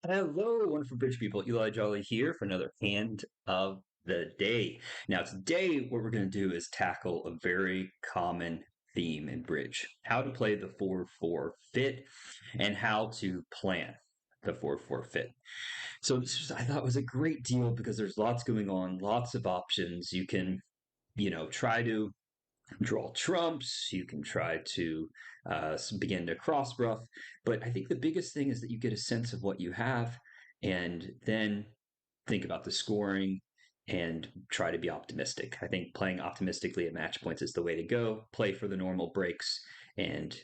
Hello, wonderful bridge people. Eli Jolly here for another hand of the day. Now, today, what we're going to do is tackle a very common theme in bridge: how to play the 4-4 fit and how to plan the 4-4 fit. So, I thought was a great deal because there's lots going on, lots of options. You can, try to draw trumps. You can try to begin to cross rough. But I think the biggest thing is that you get a sense of what you have and then think about the scoring and try to be optimistic. I think playing optimistically at match points is the way to go. Play for the normal breaks and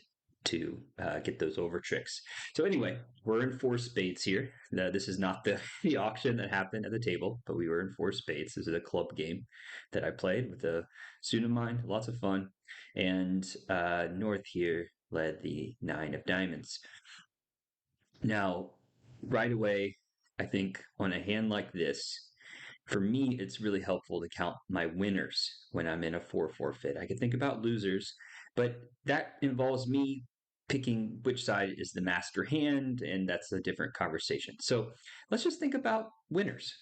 to get those over tricks. So anyway, we're in four spades here. This is not the auction that happened at the table, but we were in four spades. This is a club game that I played with a student of mine. Lots of fun. And North here led the nine of diamonds. Now, right away, I think on a hand like this, for me, it's really helpful to count my winners when I'm in a 4-4 fit. I can think about losers, but that involves me picking which side is the master hand, and that's a different conversation. So let's just think about winners.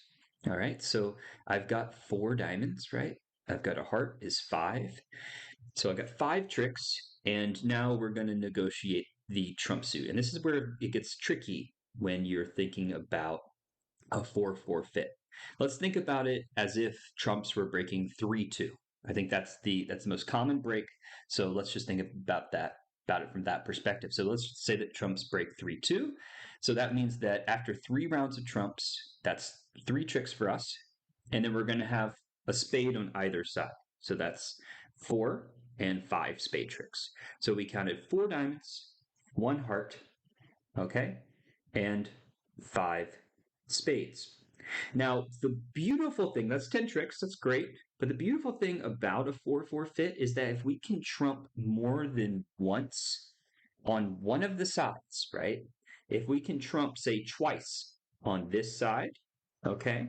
All right, so I've got four diamonds, right? I've got a heart is five. So I've got five tricks, and now we're going to negotiate the trump suit. And this is where it gets tricky when you're thinking about a 4-4 fit. Let's think about it as if trumps were breaking 3-2. I think that's the most common break. So let's just think about it from that perspective. So let's say that trumps break 3-2. So that means that after three rounds of trumps, that's three tricks for us. And then we're going to have a spade on either side. So that's four and five spade tricks. So we counted four diamonds, one heart, okay, and five spades. Now, the beautiful thing, that's 10 tricks, that's great. But the beautiful thing about a 4-4 fit is that if we can trump more than once on one of the sides, right? If we can trump, say, twice on this side, okay,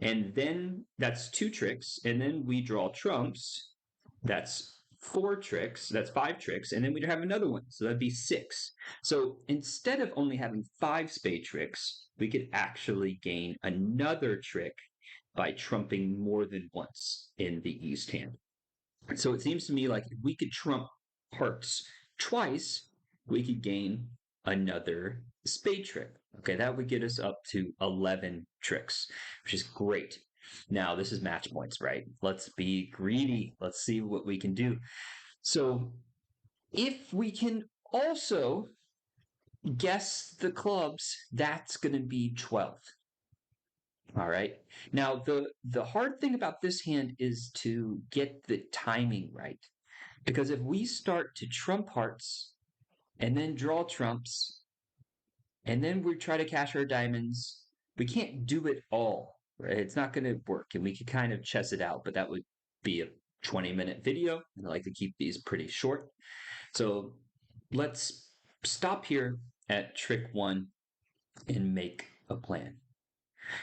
and then that's two tricks, and then we draw trumps, that's four tricks, that's five tricks, and then we'd have another one. So that'd be six. So instead of only having five spade tricks, we could actually gain another trick by trumping more than once in the east hand. So it seems to me like if we could trump hearts twice, we could gain another spade trick. Okay, that would get us up to 11 tricks, which is great. Now, this is match points, right? Let's be greedy. Let's see what we can do. So, if we can also guess the clubs, that's going to be 12. All right. Now, the hard thing about this hand is to get the timing right. Because if we start to trump hearts and then draw trumps and then we try to cash our diamonds, we can't do it all. Right? It's not going to work. And we could kind of chess it out, but that would be a 20-minute video. And I like to keep these pretty short. So let's stop here at trick one and make a plan.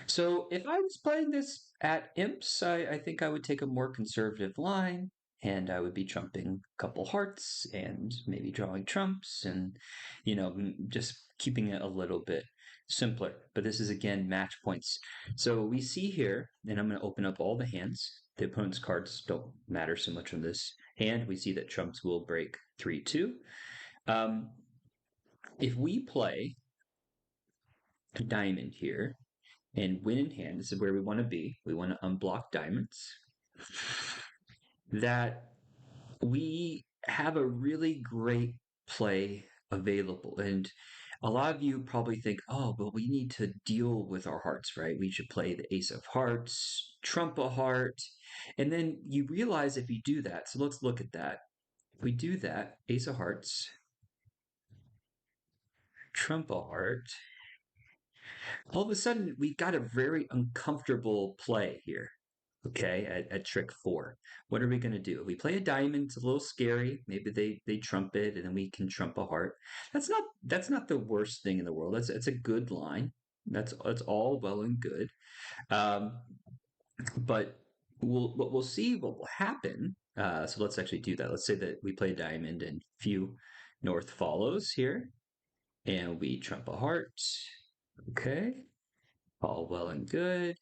So if I was playing this at imps, I think I would take a more conservative line and I would be trumping a couple hearts and maybe drawing trumps and, just keeping it a little bit simpler. But this is again match points. So we see here, and I'm going to open up all the hands. The opponent's cards don't matter so much on this hand. We see that trumps will break 3-2. If we play a diamond here, and win in hand, this is where we want to be. We want to unblock diamonds. That we have a really great play available. And a lot of you probably think, oh, but we need to deal with our hearts, right? We should play the ace of hearts, trump a heart. And then you realize if you do that, so let's look at that. If we do that, ace of hearts, trump a heart, all of a sudden we got a very uncomfortable play here. Okay, at trick four. What are we going to do? We play a diamond. It's a little scary. Maybe they trump it, and then we can trump a heart. That's not the worst thing in the world. That's a good line. That's all well and good. Um, but we'll see what will happen. So let's actually do that. Let's say that we play a diamond, and few north follows here, and we trump a heart, Okay, all well and good.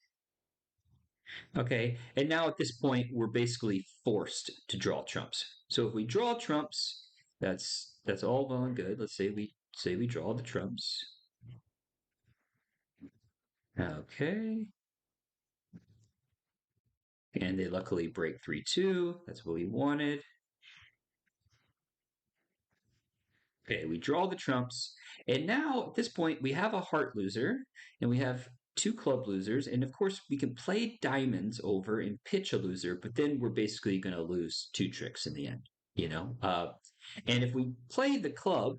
Okay, and now at this point, we're basically forced to draw trumps. So if we draw trumps, that's all well and good. Let's say we draw the trumps. Okay, and they luckily break 3-2. That's what we wanted. Okay, we draw the trumps. And now at this point, we have a heart loser and we have two club losers. And of course, we can play diamonds over and pitch a loser, but then we're basically going to lose two tricks in the end, you know? And if we play the club,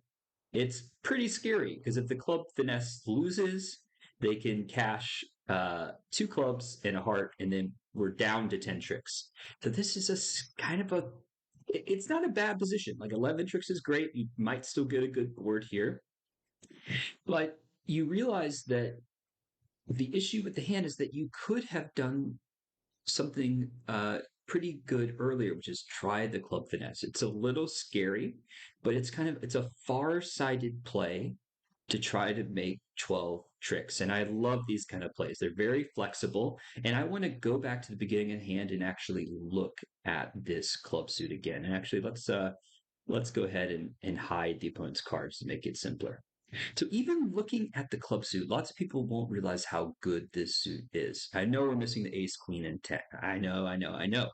it's pretty scary because if the club finesse loses, they can cash two clubs and a heart, and then we're down to 10 tricks. So this is kind of a it's not a bad position. Like 11 tricks is great. You might still get a good board here, but you realize that the issue with the hand is that you could have done something pretty good earlier, which is try the club finesse. It's a little scary, but it's a far-sighted play to try to make 12 tricks. And I love these kind of plays. They're very flexible. And I want to go back to the beginning of the hand and actually look at this club suit again. And actually let's go ahead and hide the opponent's cards to make it simpler. So even looking at the club suit, lots of people won't realize how good this suit is. I know we're missing the ace, queen, and 10. I know.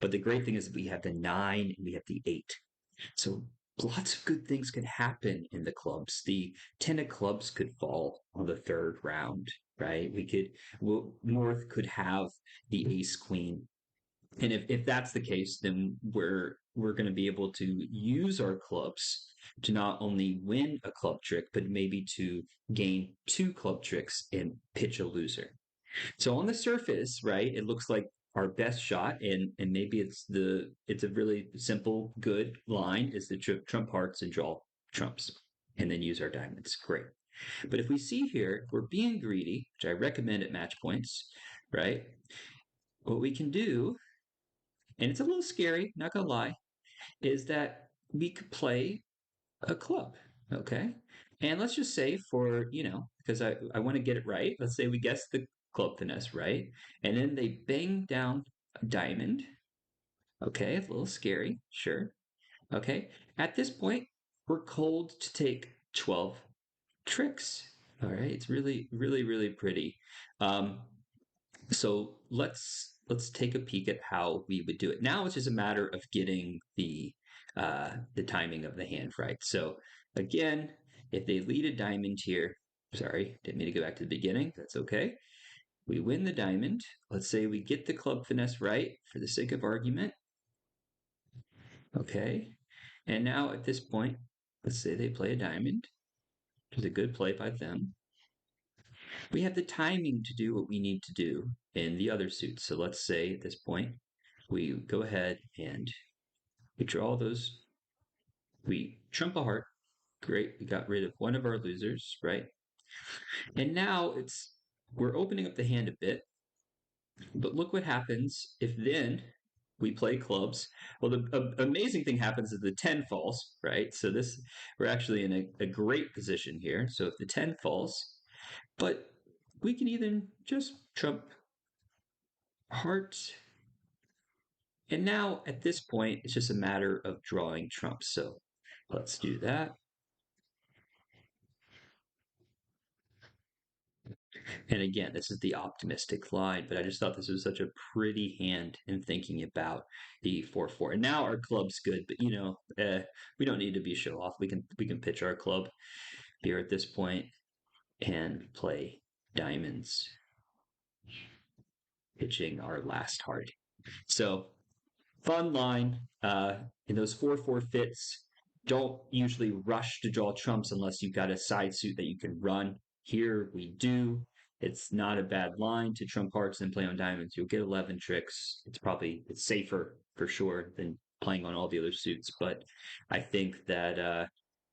But the great thing is we have the 9 and we have the 8. So lots of good things can happen in the clubs. The 10 of clubs could fall on the third round, right? North could have the ace, queen, and if that's the case, then we're going to be able to use our clubs to not only win a club trick, but maybe to gain two club tricks and pitch a loser. So on the surface, right, it looks like our best shot, and maybe it's a really simple, good line is the trump hearts and draw trumps, and then use our diamonds. Great. But if we see here, if we're being greedy, which I recommend at match points, right? What we can do, and it's a little scary, not gonna lie, is that we could play a club. Okay. And let's just say for, because I want to get it right, let's say we guess the club finesse right. And then they bang down a diamond. Okay. A little scary. Sure. Okay. At this point, we're cold to take 12 tricks. All right. It's really, really, really pretty. Um, so let's take a peek at how we would do it. Now it's just a matter of getting the timing of the hand right. So again, if they lead a diamond here, sorry, didn't mean to go back to the beginning. That's okay. We win the diamond. Let's say we get the club finesse right for the sake of argument. Okay. And now at this point, let's say they play a diamond, which is a good play by them. We have the timing to do what we need to do in the other suits. So let's say at this point, we go ahead and we draw those, we trump a heart. Great, we got rid of one of our losers, right? And now we're opening up the hand a bit, but look what happens if then we play clubs. Well, the amazing thing happens is the 10 falls, right? So we're actually in a great position here. So if the 10 falls, but we can even just trump heart. And now at this point, it's just a matter of drawing trumps. So let's do that. And again, this is the optimistic line, but I just thought this was such a pretty hand in thinking about the 4-4. And now our club's good, but we don't need to be show off. We can pitch our club here at this point and play diamonds, pitching our last heart. So fun line. In those 4-4 fits, don't usually rush to draw trumps unless you've got a side suit that you can run. Here we do. It's not a bad line to trump hearts and play on diamonds. You'll get 11 tricks. It's safer for sure than playing on all the other suits. But I think that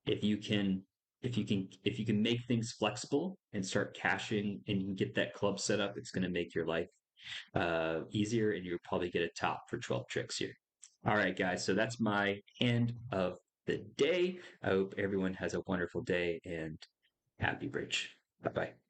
if you can if you can make things flexible and start cashing and you can get that club set up, it's going to make your life easier, and you'll probably get a top for 12 tricks here. All right, guys. So that's my hand of the day. I hope everyone has a wonderful day and happy bridge. Bye bye.